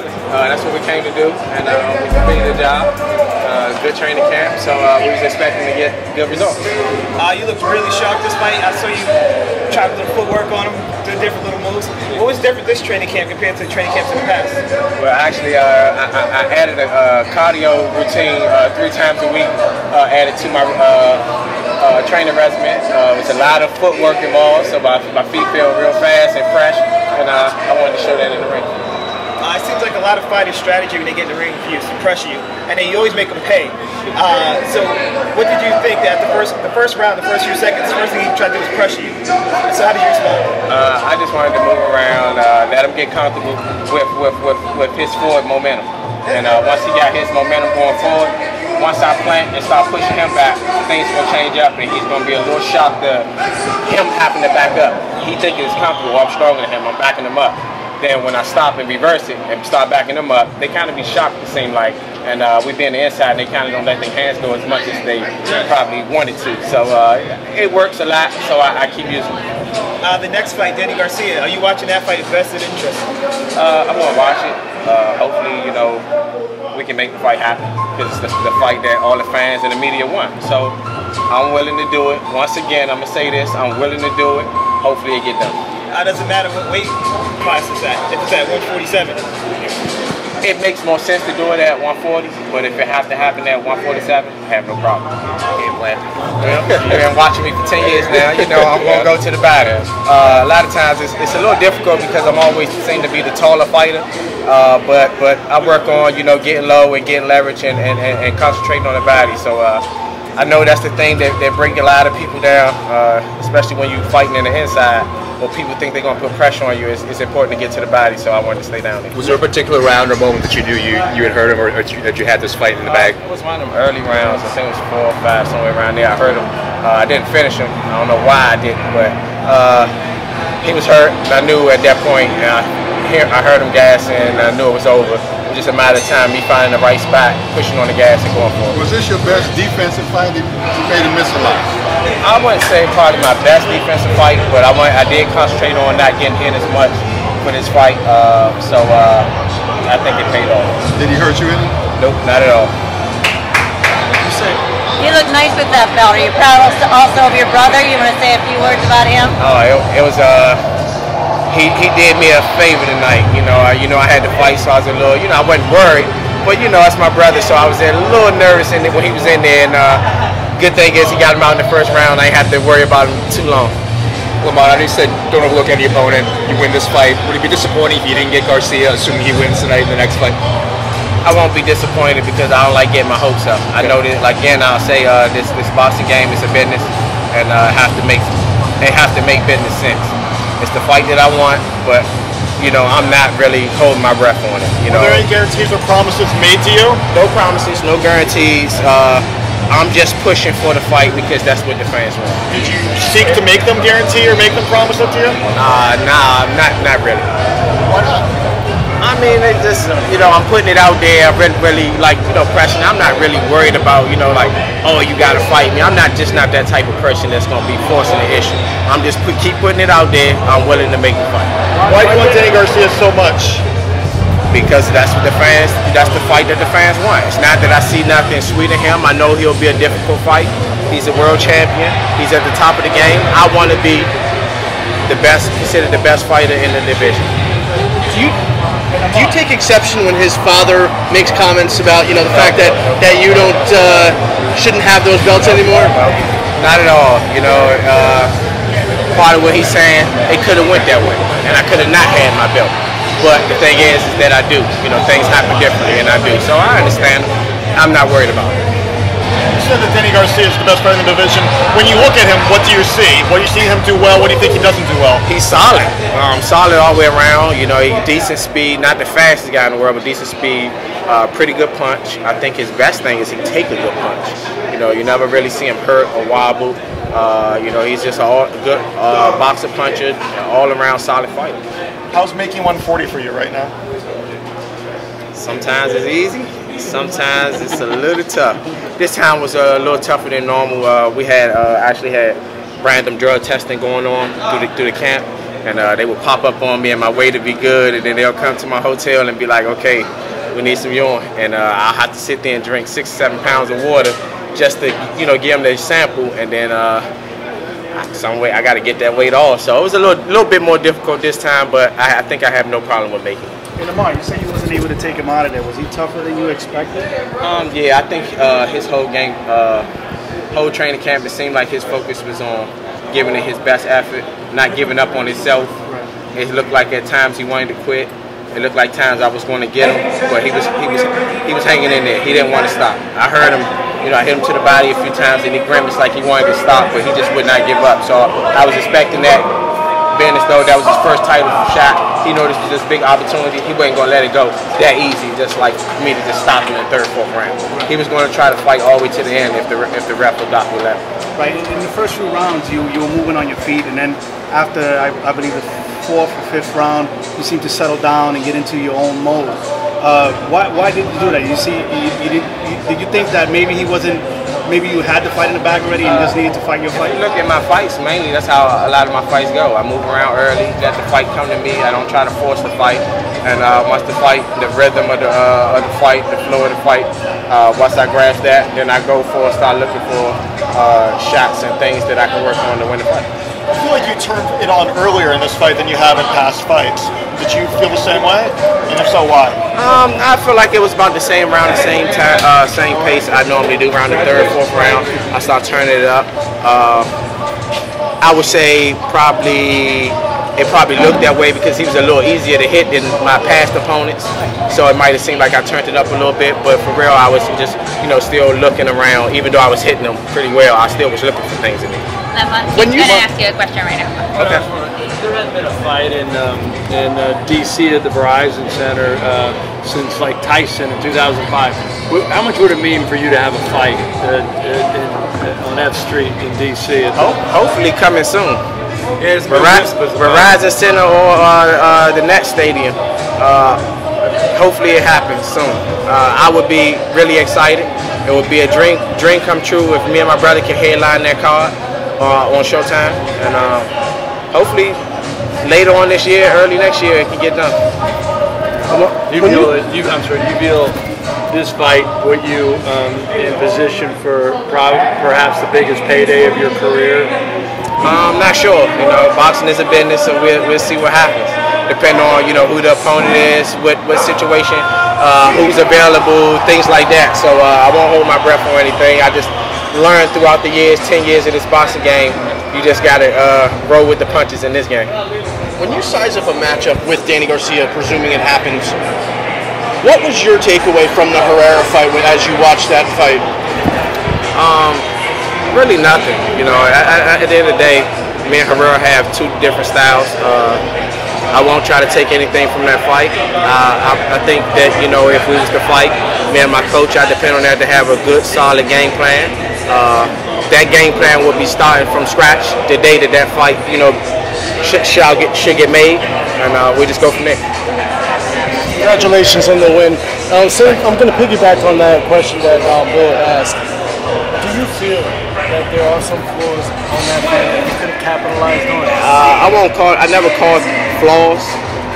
That's what we came to do, and we completed the job. Good training camp, so we was expecting to get good results. You looked really sharp this fight. I saw you try a little footwork on him, do different little moves. What was different this training camp compared to the training camps in the past? Well, actually, I added a cardio routine 3 times a week, added to my training regimen. It's a lot of footwork involved, so my feet feel real fast and fresh, and I wanted to show that in the ring. It seems like a lot of fighters' strategy when they get in the ring for you is to pressure you, and then you always make them pay. So what did you think that the first round, the first few seconds, the first thing he tried to do was pressure you? So how did you respond? I just wanted to move around, let him get comfortable with his forward momentum. And once he got his momentum going forward, once I plant and start pushing him back, things will change up, and he's going to be a little shocked to him having to back up. He thinks he's comfortable. I'm stronger than him. I'm backing him up. Then when I stop and reverse it and start backing them up, they kind of be shocked, it seems like. And we be on the inside, and they kind of don't let their hands go as much as they probably wanted to. So it works a lot, so I keep using it. The next fight, Danny Garcia, are you watching that fight with vested interest? I'm going to watch it. Hopefully, you know, we can make the fight happen, because it's the fight that all the fans and the media want. So I'm willing to do it. Once again, I'm going to say this, I'm willing to do it. Hopefully it get done. It doesn't matter what weight class it's at, if it's at 147. It makes more sense to do it at 140, but if it has to happen at 147, I have no problem. You've been watching me for 10 years now, you know I'm going to go to the battle. A lot of times it's a little difficult because I'm always seem to be the taller fighter, but I work on, you know, getting low and getting leverage and concentrating on the body. So I know that's the thing that bring a lot of people down, especially when you're fighting in the inside. Well, people think they're going to put pressure on you. It's important to get to the body, so I wanted to stay down there. Was there a particular round or moment that you knew you had heard him, or that you had this fight in the bag? It was one of them early rounds. I think it was 4 or 5, somewhere around there. I heard him. I didn't finish him. I don't know why I didn't, but he was hurt. I knew at that point. I heard him gas, and I knew it was over. It was just a matter of time, me finding the right spot, pushing on the gas, and going for it. Was this your best defensive fight? You made him miss a lot. I wouldn't say probably my best defensive fight, but I did concentrate on not getting hit as much for this fight, so I think it paid off. Did he hurt you any? Nope, not at all. You look nice with that belt. Are you proud also of your brother? You want to say a few words about him? Oh, it was he did me a favor tonight. You know, I had to fight, so I was a little, I wasn't worried, but that's my brother, so I was a little nervous when he was in there. And good thing is he got him out in the first round. I ain't have to worry about him too long. Lamont, I know you said don't overlook any opponent. You win this fight. Would it be disappointing if you didn't get Garcia, assuming he wins tonight in the next fight? I won't be disappointed because I don't like getting my hopes up. I know that, like, again, I'll say this boxing game is a business, and it has to make business sense. It's the fight that I want, but I'm not really holding my breath on it. Are there any guarantees or promises made to you? No promises, no guarantees. I'm just pushing for the fight because that's what the fans want. Did you seek to make them guarantee or make them promise it to you? Nah, not really. Why not? I mean, it's just, I'm putting it out there. I'm really like, pressing. I'm not really worried about, like, oh, you got to fight me. I'm not that type of person that's going to be forcing the issue. I'm just keep putting it out there. I'm willing to make the fight. Why do you want Danny Garcia so much? Because that's the fight that the fans want. It's not that I see nothing sweet in him. I know he'll be a difficult fight. He's a world champion. He's at the top of the game. I want to be the best, considered the best fighter in the division. Do you take exception when his father makes comments about, the fact that you shouldn't have those belts anymore? Not at all. Part of what he's saying, it could have went that way, and I could have not had my belt. But the thing is that I do. Things happen differently, and I do. So I understand. I'm not worried about it. You said that Danny Garcia is the best fighter in the division. When you look at him, what do you see? What do you see him do well? What do you think he doesn't do well? He's solid. Solid all the way around. He's decent speed. Not the fastest guy in the world, but decent speed. Pretty good punch. I think his best thing is he take a good punch. You never really see him hurt or wobble. He's just a good boxer, puncher, all-around solid fighter. How's making 140 for you right now? Sometimes it's easy. Sometimes it's a little tough. This time was a little tougher than normal. We had actually had random drug testing going on through the camp, and they would pop up on me and my weight would be good, and then they'll come to my hotel and be like, okay, we need some urine, and I'll have to sit there and drink 6 or 7 pounds of water just to, you know, give them their sample, and then some way I got to get that weight off. So it was a little bit more difficult this time, but I think I have no problem with making it. Hey, Lamont, you said you wasn't able to take him out of there. Was he tougher than you expected? Yeah, I think his whole game, whole training camp, it seemed like his focus was on giving it his best effort, not giving up on himself. It looked like at times he wanted to quit. It looked like times I was going to get him, but he was hanging in there. He didn't want to stop. I heard him, you know, I hit him to the body a few times, and he grimaced like he wanted to stop, but he just would not give up. So I was expecting that, being as though that was his first title shot. He knew this was this big opportunity. He wasn't going to let it go that easy, just like for me to just stop him in the 3rd, 4th round. He was going to try to fight all the way to the end if the ref or doctor would let him. Right. In the first few rounds, you were moving on your feet, and then after I believe the 4th or 5th round, you seem to settle down and get into your own mode. Why did you do that? Did you think that maybe you had to fight in the bag already and just needed to fight your fight? If you look at my fights, mainly that's how a lot of my fights go. I move around early, let the fight come to me. I don't try to force the fight, and once the fight, the rhythm of the fight, the flow of the fight, once I grasp that, then I go for start looking for shots and things that I can work on to win the fight. I feel like you turned it on earlier in this fight than you have in past fights. Did you feel the same way? And if so, why? I feel like it was about the same round, the same time, same pace I normally do around the 3rd, 4th round. I start turning it up. I would say it probably looked that way because he was a little easier to hit than my past opponents. So it might have seemed like I turned it up a little bit, but for real, I was just, you know, still looking around. Even though I was hitting them pretty well, I still was looking for things in it. When you gonna ask you a question right now. Okay. There hasn't been a fight in D.C. at the Verizon Center since like Tyson in 2005. How much would it mean for you to have a fight on that street in D.C.? Hopefully coming soon. Verizon Center or the Nets Stadium. Hopefully it happens soon. I would be really excited. It would be a dream come true if me and my brother can headline that card on Showtime, and hopefully later on this year, early next year, it can get done. You feel this fight put you in position for perhaps the biggest payday of your career? I'm not sure. You know, boxing is a business, so we'll see what happens. Depending on, you know, who the opponent is, what situation, who's available, things like that. So I won't hold my breath or anything. I just learned throughout the years, 10 years of this boxing game, you just gotta roll with the punches in this game. When you size up a matchup with Danny Garcia, presuming it happens, what was your takeaway from the Herrera fight as you watched that fight? Really nothing. You know, at the end of the day, me and Herrera have 2 different styles. I won't try to take anything from that fight. I think that, you know, if we was to fight, me and my coach, I depend on that to have a good, solid game plan. That game plan will be starting from scratch the day that fight, you know, should get made, and we just go from there. Congratulations on the win. So I'm going to piggyback on that question that Bill asked. Do you feel that there are some flaws on that fight that you could have capitalized on? I never called flaws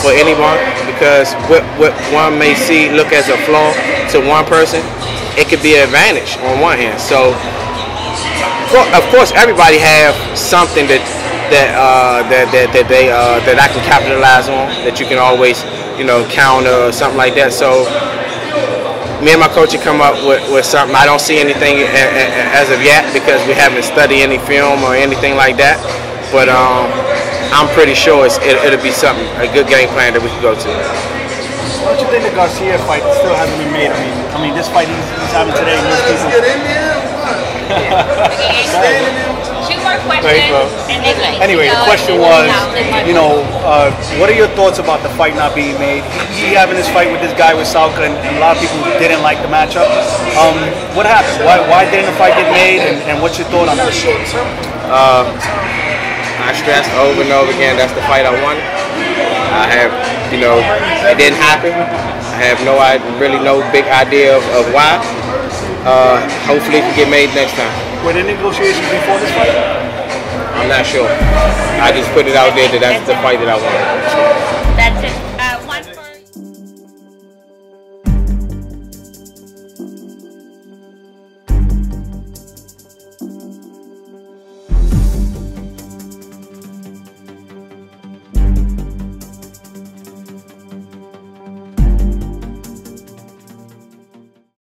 for anyone, because what one may look as a flaw to one person, it could be an advantage on one hand. So, of course, everybody have something that I can capitalize on, that you can always, you know, counter or something like that. So me and my coach have come up with something. I don't see anything as of yet because we haven't studied any film or anything like that. But I'm pretty sure it'll be something, a good game plan that we can go to. What do you think the Garcia fight still hasn't been made? I mean, this fight he's having today, most people. Two more questions. Anyway, the question was, you know, what are your thoughts about the fight not being made? He having this fight with this guy with Salka, and a lot of people didn't like the matchup. What happened? Why didn't the fight get made? And what's your thought on this? I stressed over and over again, that's the fight I wanted. I have, you know, it didn't happen. I have really no big idea of why. Hopefully it can get made next time. Were there negotiations before this fight? I'm I'm not sure. I just put it out there that that's the fight that I want.